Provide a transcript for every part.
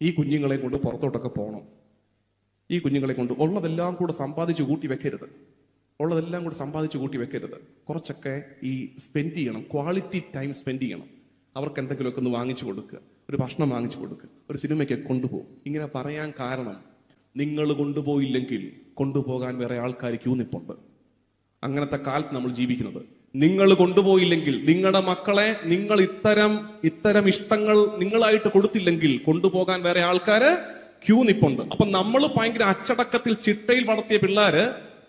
ഈ കുഞ്ഞുങ്ങളെ കൊണ്ട് പുറത്തോട്ടൊക്കെ പോകണം. ഈ കുഞ്ഞുങ്ങളെ കൊണ്ട് ഉള്ളതെല്ലാം കൂടെ സമ്പാദിച്ച് കൂട്ടി വെക്കരുത്. ഉള്ളതെല്ലാം കൂടെ സമ്പാദിച്ച് കൂട്ടി വെക്കരുത്. കുറച്ചൊക്കെ ഈ സ്പെൻഡ് ചെയ്യണം, ക്വാളിറ്റി ടൈം സ്പെൻഡ് ചെയ്യണം. അവർക്ക് എന്തെങ്കിലുമൊക്കെ ഒന്ന് വാങ്ങിച്ചു കൊടുക്കുക, ഒരു ഭക്ഷണം വാങ്ങിച്ചു കൊടുക്കുക, ഒരു സിനിമയ്ക്ക് കൊണ്ടുപോകും. ഇങ്ങനെ പറയാൻ കാരണം, നിങ്ങൾ കൊണ്ടുപോയില്ലെങ്കിൽ കൊണ്ടുപോകാൻ വേറെ ആൾക്കാർ ക്യൂ നിൽപ്പുണ്ട്. അങ്ങനത്തെ കാലത്ത് നമ്മൾ ജീവിക്കുന്നത്. നിങ്ങൾ കൊണ്ടുപോയില്ലെങ്കിൽ, നിങ്ങളുടെ മക്കളെ നിങ്ങൾ ഇത്തരം ഇഷ്ടങ്ങൾ നിങ്ങളായിട്ട് കൊടുത്തില്ലെങ്കിൽ കൊണ്ടുപോകാൻ വേറെ ആൾക്കാര് ക്യൂ നിപ്പുണ്ട്. അപ്പൊ നമ്മൾ ഭയങ്കര അച്ചടക്കത്തിൽ ചിട്ടയിൽ വളർത്തിയ പിള്ളേര്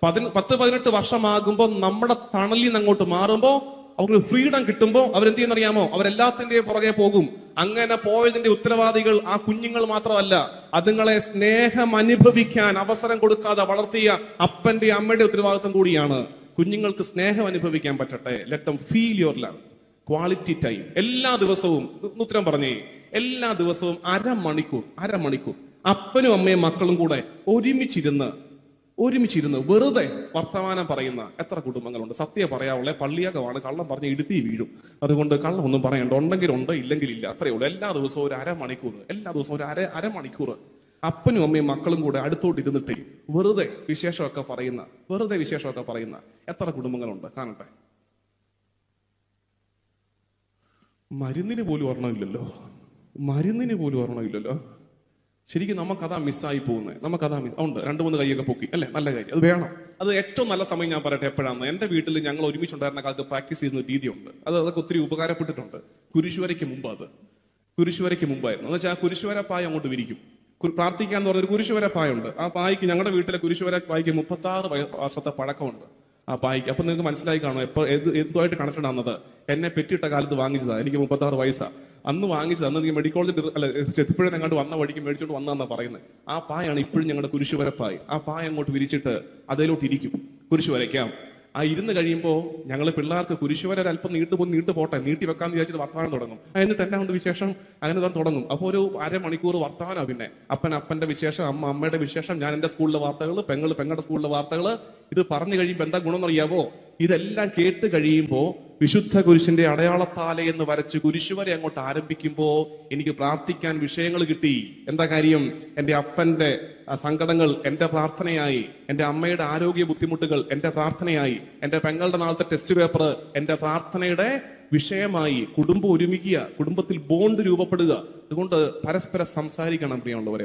10-18 വർഷമാകുമ്പോൾ നമ്മുടെ തണലിൽ നിന്ന് അങ്ങോട്ട് മാറുമ്പോ അവർക്ക് ഫ്രീഡം കിട്ടുമ്പോ അവരെന്ത് ചെയ്യുന്നറിയാമോ? അവരെല്ലാത്തിന്റെയും പുറകെ പോകും. അങ്ങനെ പോയതിന്റെ ഉത്തരവാദികൾ ആ കുഞ്ഞുങ്ങൾ മാത്രമല്ല, അതുങ്ങളെ സ്നേഹം അനുഭവിക്കാൻ അവസരം കൊടുക്കാതെ വളർത്തിയ അപ്പന്റെ അമ്മയുടെ ഉത്തരവാദിത്വം കൂടിയാണ്. കുഞ്ഞുങ്ങൾക്ക് സ്നേഹം അനുഭവിക്കാൻ പറ്റട്ടെ. Let them feel your love. Quality time എല്ലാ ദിവസവും. ഉത്തരം പറഞ്ഞേ, എല്ലാ ദിവസവും അരമണിക്കൂർ അപ്പനും അമ്മയും മക്കളും കൂടെ ഒരുമിച്ചിരുന്ന് വെറുതെ വർത്തമാനം പറയുന്ന എത്ര കുടുംബങ്ങളുണ്ട്? സത്യം പറയാവുള്ള പള്ളിയാകമാണ്, കള്ളം പറഞ്ഞ് ഇടുത്തി വീഴും. അതുകൊണ്ട് കള്ളം ഒന്നും പറയണ്ട, ഉണ്ടെങ്കിൽ ഉണ്ട്, ഇല്ലെങ്കിൽ ഇല്ല, അത്രയേ ഉള്ളൂ. എല്ലാ ദിവസവും ഒരു അരമണിക്കൂർ അപ്പനും അമ്മയും മക്കളും കൂടെ അടുത്തോട്ട് ഇരുന്നിട്ടേ വെറുതെ വിശേഷമൊക്കെ പറയുന്ന എത്ര കുടുംബങ്ങളുണ്ട്? കാണട്ടെ. മരുന്നിന് പോലും ഓർമ്മയില്ലല്ലോ. ശരിക്കും നമുക്കതാ മിസ്സായി പോകുന്നത്. ഉണ്ട് 2-3 കൈയൊക്കെ പൊക്കി അല്ലെ, നല്ല കാര്യം, അത് വേണം. അത് ഏറ്റവും നല്ല സമയം ഞാൻ പറയട്ടെ എപ്പോഴാണ്? എന്റെ വീട്ടിൽ ഞങ്ങൾ ഒരുമിച്ചുണ്ടായിരുന്ന കാലത്ത് പ്രാക്ടീസ് ചെയ്യുന്ന രീതിയുണ്ട്. അതൊക്കെ ഒത്തിരി ഉപകാരപ്പെട്ടിട്ടുണ്ട്. കുരിശുവരയ്ക്ക് മുമ്പായിരുന്നു. എന്ന് വെച്ചാൽ ആ കുരിശുവര പായ അങ്ങോട്ട് വിരിക്കും. പ്രാർത്ഥിക്കാന്ന് പറഞ്ഞൊരു കുരിശുവര പായുണ്ട്. ആ പായ്ക്ക്, ഞങ്ങളുടെ വീട്ടിലെ കുരിശുവര പായ്ക്ക് 36 വർഷത്തെ പഴക്കമുണ്ട് ആ പായ്ക്ക്. അപ്പൊ നിങ്ങൾക്ക് മനസ്സിലായി കാണും എന്തുമായിട്ട് കണക്റ്റഡ് ആണെന്നത്. എന്നെ പെറ്റിട്ട കാലത്ത് വാങ്ങിച്ചതാ. എനിക്ക് 36 വയസ്സാ. അന്ന് വാങ്ങിച്ചത്. അന്ന് നീ മെഡിക്കൽ കോളേജിൽ ചെത്തിപ്പുഴ എങ്ങാണ്ട് വന്ന വഴിക്ക് മേടിച്ചോണ്ട് വന്നാ പറയുന്നത്. ആ പായാണ് ഇപ്പോഴും ഞങ്ങളുടെ കുരിശുവരപ്പായി. ആ പായ അങ്ങോട്ട് വിരിച്ചിട്ട് അതിലോട്ട് ഇരിക്കും, കുരിശു വരയ്ക്കാം. ആ ഇരുന്ന് കഴിയുമ്പോ ഞങ്ങള് പിള്ളേർക്ക് കുരിശുവര അല്പം നീട്ടി വെക്കാന്ന് വിചാരിച്ചിട്ട് വർത്തമാനം തുടങ്ങും. എന്നിട്ട് എന്നെ കൊണ്ട് വിശേഷം അങ്ങനെ തുടങ്ങും. അപ്പൊ ഒരു അരമണിക്കൂർ വർത്തമാനം. പിന്നെ അപ്പന്റെ വിശേഷം, അമ്മയുടെ വിശേഷം, ഞാൻ എന്റെ സ്കൂളിലെ വാർത്തകൾ, പെങ്ങളുടെ സ്കൂളിലെ വാർത്തകൾ. ഇത് പറഞ്ഞു കഴിയുമ്പോ എന്താ ഗുണം എന്നറിയാവോ? ഇതെല്ലാം കേട്ട് കഴിയുമ്പോ വിശുദ്ധ കുരിശിന്റെ അടയാളത്താലെ എന്ന് വരച്ച് കുരിശുവരെ അങ്ങോട്ട് ആരംഭിക്കുമ്പോ എനിക്ക് പ്രാർത്ഥിക്കാൻ വിഷയങ്ങൾ കിട്ടി. എന്താ കാര്യം? എന്റെ അപ്പന്റെ സങ്കടങ്ങൾ എന്റെ പ്രാർത്ഥനയായി, എന്റെ അമ്മയുടെ ആരോഗ്യ ബുദ്ധിമുട്ടുകൾ എന്റെ പ്രാർത്ഥനയായി, എന്റെ പെങ്ങളുടെ നാളത്തെ ടെസ്റ്റ് പേപ്പർ എന്റെ പ്രാർത്ഥനയുടെ വിഷയമായി. കുടുംബം ഒരുമിക്കുക, കുടുംബത്തിൽ ബോണ്ട് രൂപപ്പെടുക. അതുകൊണ്ട് പരസ്പരം സംസാരിക്കണം പ്രിയമുള്ളവരെ.